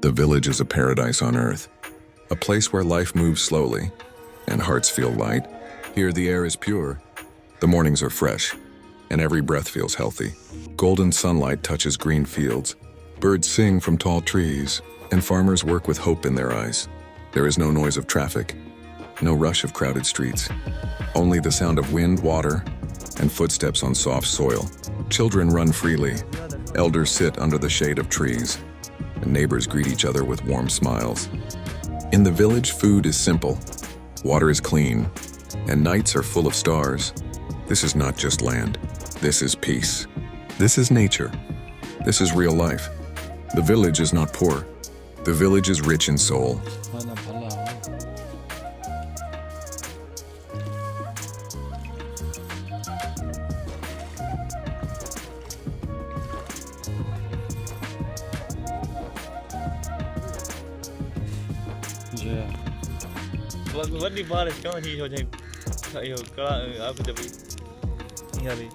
The village is a paradise on earth, a place where life moves slowly and hearts feel light. Here the air is pure, the mornings are fresh, and every breath feels healthy. Golden sunlight touches green fields, birds sing from tall trees, and farmers work with hope in their eyes. There is no noise of traffic, no rush of crowded streets, only the sound of wind, water, and footsteps on soft soil. Children run freely, elders sit under the shade of trees, and neighbors greet each other with warm smiles. In the village, food is simple, water is clean, and nights are full of stars. This is not just land. This is peace. This is nature. This is real life. The village is not poor. The village is rich in soul. Vẫn đi qua được có gì rồi thầy thầy hiểu có ở bên đây nhà đi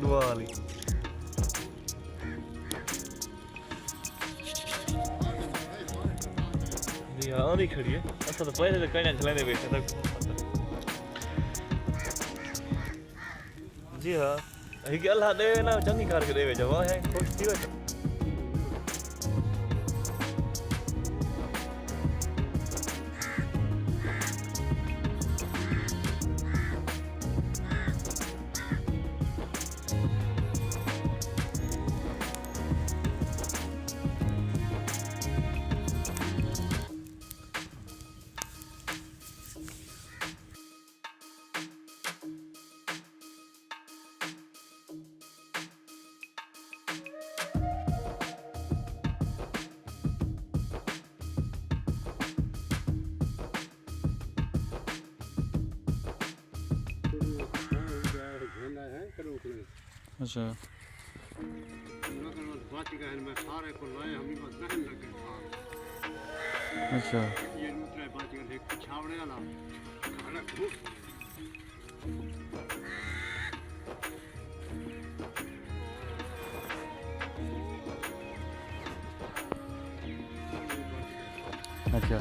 đua đi đi ở đi khởi đi sao tập play được cái này lên đây về sao gì hả ấy cái là đây nào chẳng đi cả cái đây về cho hay có tí rồi अच्छा अच्छा अच्छा